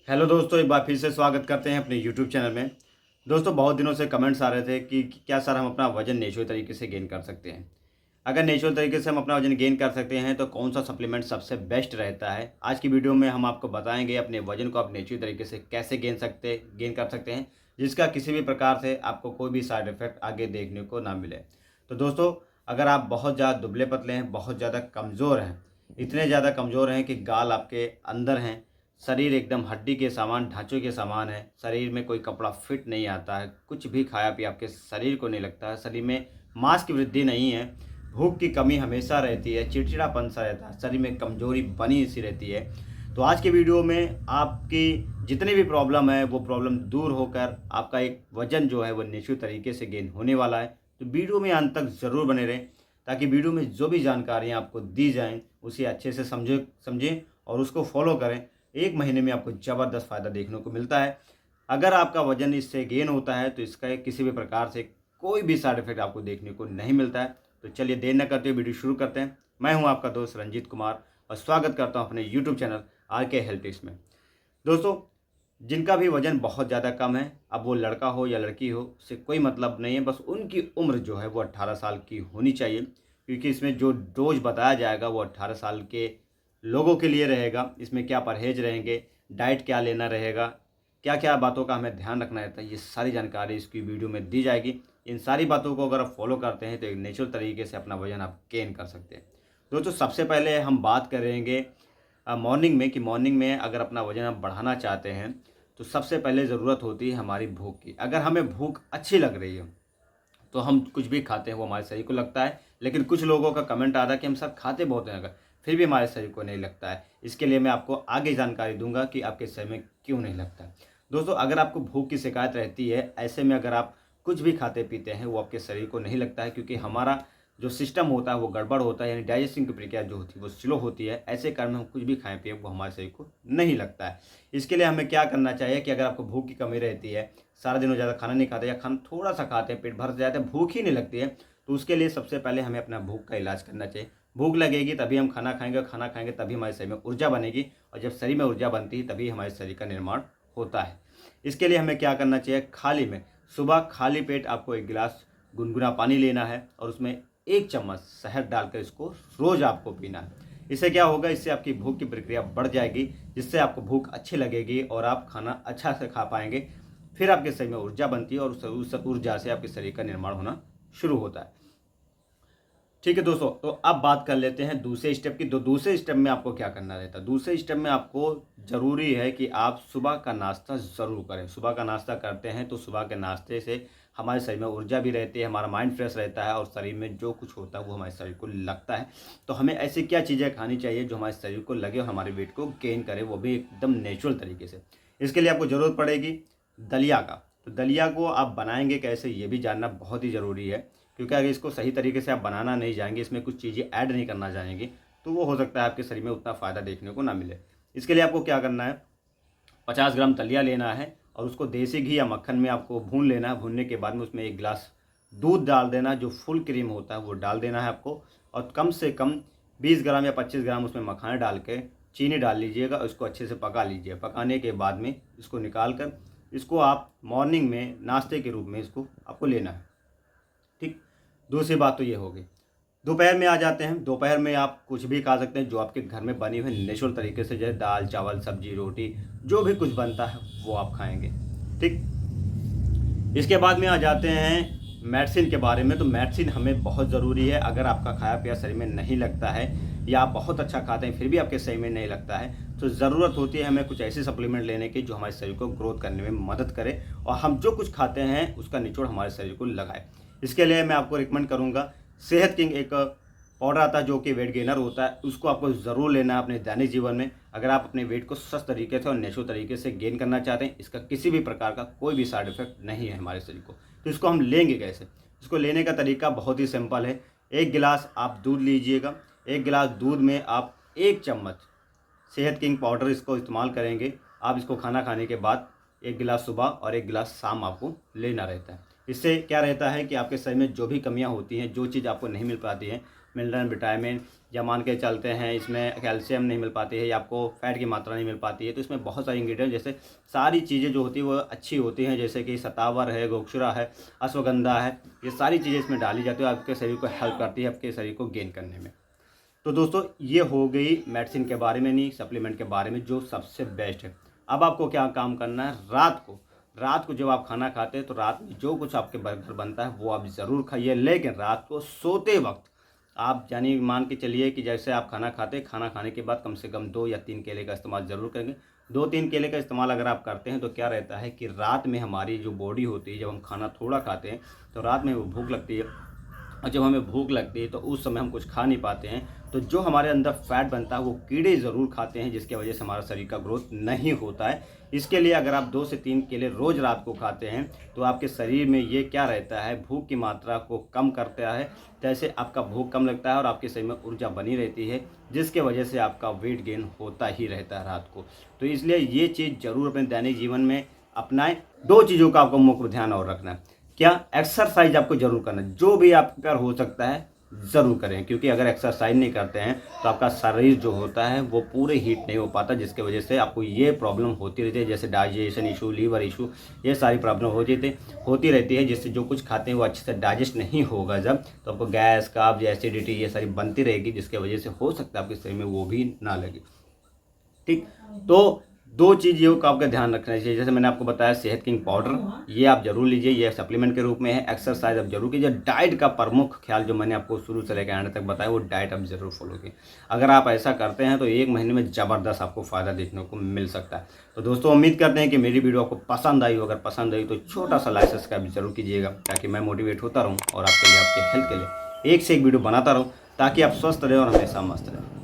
Hello दोस्तों, एक बार फिर से स्वागत करते हैं अपने यूट्यूब चैनल में। दोस्तों, बहुत दिनों से कमेंट्स आ रहे थे कि क्या सर हम अपना वज़न नेचुरल तरीके से गेन कर सकते हैं। अगर नेचुरल तरीके से हम अपना वज़न गेन कर सकते हैं तो कौन सा सप्लीमेंट सबसे बेस्ट रहता है। आज की वीडियो में हम आपको बताएंगे अपने वज़न को आप नेचुरल तरीके से कैसे गेन कर सकते हैं, जिसका किसी भी प्रकार से आपको कोई भी साइड इफ़ेक्ट आगे देखने को ना मिले। तो दोस्तों, अगर आप बहुत ज़्यादा दुबले पतले हैं, बहुत ज़्यादा कमज़ोर हैं, इतने ज़्यादा कमज़ोर हैं कि गाल आपके अंदर हैं, शरीर एकदम हड्डी के समान, ढांचे के समान है, शरीर में कोई कपड़ा फिट नहीं आता है, कुछ भी खाया पिया आपके शरीर को नहीं लगता है, शरीर में मांस की वृद्धि नहीं है, भूख की कमी हमेशा रहती है, चिड़चिड़ापन सा रहता है, शरीर में कमजोरी बनी सी रहती है। तो आज के वीडियो में आपकी जितनी भी प्रॉब्लम है वो प्रॉब्लम दूर होकर आपका एक वजन जो है वो नेचुरल तरीके से गेन होने वाला है। तो वीडियो में अंत तक ज़रूर बने रहें ताकि वीडियो में जो भी जानकारियाँ आपको दी जाएँ उसे अच्छे से समझें और उसको फॉलो करें। 1 महीने में आपको ज़बरदस्त फ़ायदा देखने को मिलता है। अगर आपका वज़न इससे गेन होता है तो इसका किसी भी प्रकार से कोई भी साइड इफ़ेक्ट आपको देखने को नहीं मिलता है। तो चलिए देर न करते हुए वीडियो शुरू करते हैं। मैं हूं आपका दोस्त रंजीत कुमार और स्वागत करता हूं अपने YouTube channel RK health tips में। दोस्तों, जिनका भी वज़न बहुत ज़्यादा कम है, अब वो लड़का हो या लड़की हो, उससे कोई मतलब नहीं है, बस उनकी उम्र जो है वो 18 साल की होनी चाहिए, क्योंकि इसमें जो डोज बताया जाएगा वो 18 साल के लोगों के लिए रहेगा। इसमें क्या परहेज रहेंगे, डाइट क्या लेना रहेगा, क्या क्या बातों का हमें ध्यान रखना रहता है, ये सारी जानकारी इसकी वीडियो में दी जाएगी। इन सारी बातों को अगर आप फॉलो करते हैं तो एक नेचुरल तरीके से अपना वज़न आप गेन कर सकते हैं। दोस्तों, सबसे पहले हम बात करेंगे मॉर्निंग में कि मॉर्निंग में अगर अपना वज़न आप बढ़ाना चाहते हैं तो सबसे पहले ज़रूरत होती है हमारी भूख की। अगर हमें भूख अच्छी लग रही है तो हम कुछ भी खाते हैं वो हमारे शरीर को लगता है, लेकिन कुछ लोगों का कमेंट आता है कि हम सर खाते बहुत हैं अगर फिर भी हमारे शरीर को नहीं लगता है। इसके लिए मैं आपको आगे जानकारी दूंगा कि आपके शरीर में क्यों नहीं लगता है। दोस्तों, अगर आपको भूख की शिकायत रहती है, ऐसे में अगर आप कुछ भी खाते पीते हैं वो आपके शरीर को नहीं लगता है, क्योंकि हमारा जो सिस्टम होता है वो गड़बड़ होता है, यानी डाइजेशन की प्रक्रिया जो होती है वो स्लो होती है। ऐसे कारण में हम कुछ भी खाएं पिए वो हमारे शरीर को नहीं लगता है। इसके लिए हमें क्या करना चाहिए कि अगर आपको भूख की कमी रहती है, सारा दिन ज़्यादा खाना नहीं खाते या खाना थोड़ा सा खाते हैं, पेट भर जाते हैं, भूख ही नहीं लगती है, तो उसके लिए सबसे पहले हमें अपना भूख का इलाज करना चाहिए। भूख लगेगी तभी हम खाना खाएंगे, खाना खाएंगे तभी हमारे शरीर में ऊर्जा बनेगी, और जब शरीर में ऊर्जा बनती है तभी हमारे शरीर का निर्माण होता है। इसके लिए हमें क्या करना चाहिए, खाली में सुबह खाली पेट आपको 1 गिलास गुनगुना पानी लेना है और उसमें 1 चम्मच शहद डालकर इसको रोज़ आपको पीना है। इससे क्या होगा, इससे आपकी भूख की प्रक्रिया बढ़ जाएगी, जिससे आपको भूख अच्छी लगेगी और आप खाना अच्छा से खा पाएंगे। फिर आपके शरीर में ऊर्जा बनती है और उस ऊर्जा से आपके शरीर का निर्माण होना शुरू होता है। ठीक है दोस्तों, तो अब बात कर लेते हैं दूसरे स्टेप की। दूसरे स्टेप में आपको क्या करना रहता है। दूसरे स्टेप में आपको ज़रूरी है कि आप सुबह का नाश्ता ज़रूर करें। सुबह का नाश्ता करते हैं तो सुबह के नाश्ते से हमारे शरीर में ऊर्जा भी रहती है, हमारा माइंड फ्रेश रहता है और शरीर में जो कुछ होता है वो हमारे शरीर को लगता है। तो हमें ऐसी क्या चीज़ें खानी चाहिए जो हमारे शरीर को लगे और हमारे वेट को गेन करे, वो भी एकदम नेचुरल तरीके से। इसके लिए आपको ज़रूरत पड़ेगी दलिया का। तो दलिया को आप बनाएंगे कैसे, ये भी जानना बहुत ही ज़रूरी है, क्योंकि अगर इसको सही तरीके से आप बनाना नहीं जाएंगे, इसमें कुछ चीज़ें ऐड नहीं करना चाहेंगे, तो वो हो सकता है आपके शरीर में उतना फ़ायदा देखने को ना मिले। इसके लिए आपको क्या करना है, 50 ग्राम दलिया लेना है और उसको देसी घी या मक्खन में आपको भून लेना है। भूनने के बाद में उसमें 1 गिलास दूध डाल देना, जो फुल क्रीम होता है वो डाल देना है आपको, और कम से कम 20 ग्राम या 25 ग्राम उसमें मखाने डाल के चीनी डाल लीजिएगा और इसको अच्छे से पका लीजिए। पकाने के बाद में इसको निकाल कर इसको आप मॉर्निंग में नाश्ते के रूप में इसको आपको लेना है। ठीक, दूसरी बात तो ये होगी। दोपहर में आ जाते हैं। दोपहर में आप कुछ भी खा सकते हैं जो आपके घर में बनी हुई नेचुरल तरीके से, जैसे दाल चावल सब्जी रोटी, जो भी कुछ बनता है वो आप खाएंगे। ठीक, इसके बाद में आ जाते हैं मेडिसिन के बारे में। तो मेडिसिन हमें बहुत ज़रूरी है। अगर आपका खाया पिया शरीर में नहीं लगता है या आप बहुत अच्छा खाते हैं फिर भी आपके शरीर में नहीं लगता है, तो ज़रूरत होती है हमें कुछ ऐसे सप्लीमेंट लेने की जो हमारे शरीर को ग्रोथ करने में मदद करे और हम जो कुछ खाते हैं उसका निचोड़ हमारे शरीर को लगाए। इसके लिए मैं आपको रिकमेंड करूँगा, सेहत किंग एक पाउडर आता है जो कि वेट गेनर होता है, उसको आपको ज़रूर लेना है अपने दैनिक जीवन में। अगर आप अपने वेट को स्वस्थ तरीके से और नेचुरल तरीके से गेन करना चाहते हैं, इसका किसी भी प्रकार का कोई भी साइड इफेक्ट नहीं है हमारे शरीर को। तो इसको हम लेंगे कैसे, इसको लेने का तरीका बहुत ही सिंपल है। 1 गिलास आप दूध लीजिएगा। 1 गिलास दूध में आप 1 चम्मच सेहत किंग पाउडर इसको इस्तेमाल करेंगे। आप इसको खाना खाने के बाद 1 गिलास सुबह और 1 गिलास शाम आपको लेना रहता है। इससे क्या रहता है कि आपके शरीर में जो भी कमियां होती हैं, जो चीज़ आपको नहीं मिल पाती है, मिनरल विटामिन, या मान के चलते हैं इसमें कैल्शियम नहीं मिल पाती है या आपको फैट की मात्रा नहीं मिल पाती है। तो इसमें बहुत सारी इंग्रेडिएंट जैसे सारी चीज़ें जो होती है वो अच्छी होती हैं, जैसे कि सतावर है, गोक्षुरा है, अश्वगंधा है, ये सारी चीज़ें इसमें डाली जाती है, आपके शरीर को हेल्प करती है आपके शरीर को गेन करने में। तो दोस्तों ये हो गई मेडिसिन के बारे में, नहीं सप्लीमेंट के बारे में जो सबसे बेस्ट है। अब आपको क्या काम करना है, रात को जब आप खाना खाते हैं तो रात में जो कुछ आपके घर बनता है वो आप ज़रूर खाइए, लेकिन रात को सोते वक्त आप यानी मान के चलिए कि जैसे आप खाना खाने के बाद कम से कम 2 या 3 केले का इस्तेमाल ज़रूर करेंगे। 2-3 केले का इस्तेमाल अगर आप करते हैं तो क्या रहता है कि रात में हमारी जो बॉडी होती है, जब हम खाना थोड़ा खाते हैं तो रात में वो भूख लगती है, और जब हमें भूख लगती है तो उस समय हम कुछ खा नहीं पाते हैं, तो जो हमारे अंदर फैट बनता है वो कीड़े ज़रूर खाते हैं, जिसकी वजह से हमारा शरीर का ग्रोथ नहीं होता है। इसके लिए अगर आप 2 से 3 केले रोज़ रात को खाते हैं तो आपके शरीर में ये क्या रहता है, भूख की मात्रा को कम करता है, जैसे आपका भूख कम लगता है और आपके शरीर में ऊर्जा बनी रहती है, जिसके वजह से आपका वेट गेन होता ही रहता है रात को। तो इसलिए ये चीज़ ज़रूर अपने दैनिक जीवन में अपनाएं। 2 चीज़ों का आपको मुख्य ध्यान और रखना है, क्या एक्सरसाइज आपको ज़रूर करना है, जो भी आपके पर हो सकता है ज़रूर करें, क्योंकि अगर एक्सरसाइज नहीं करते हैं तो आपका शरीर जो होता है वो पूरे हीट नहीं हो पाता, जिसके वजह से आपको ये प्रॉब्लम होती रहती है, जैसे डाइजेशन इशू, लीवर इशू, ये सारी प्रॉब्लम होती रहती है, जिससे जो कुछ खाते हैं वो अच्छे से डाइजेस्ट नहीं होगा जब, तो आपको गैस, कब्ज, एसिडिटी ये सारी बनती रहेगी, जिसके वजह से हो सकता है आपके शरीर में वो भी ना लगे। ठीक, तो 2 चीज़ों का आपका ध्यान रखना चाहिए, जैसे मैंने आपको बताया सेहत किंग पाउडर, ये आप जरूर लीजिए, ये सप्लीमेंट के रूप में है। एक्सरसाइज आप जरूर कीजिए। डाइट का प्रमुख ख्याल जो मैंने आपको शुरू से लेकर एंड तक बताया वो डाइट आप जरूर फॉलो कीजिए। अगर आप ऐसा करते हैं तो 1 महीने में ज़बरदस्त आपको फ़ायदा देखने को मिल सकता है। तो दोस्तों उम्मीद करते हैं कि मेरी वीडियो आपको पसंद आई हो। अगर पसंद आई तो छोटा सा लाइक सब्सक्राइब जरूर कीजिएगा, ताकि मैं मोटिवेट होता रहूँ और आपके लिए, आपके हेल्थ के लिए एक से एक वीडियो बनाता रहूँ, ताकि आप स्वस्थ रहें और हमेशा मस्त रहें।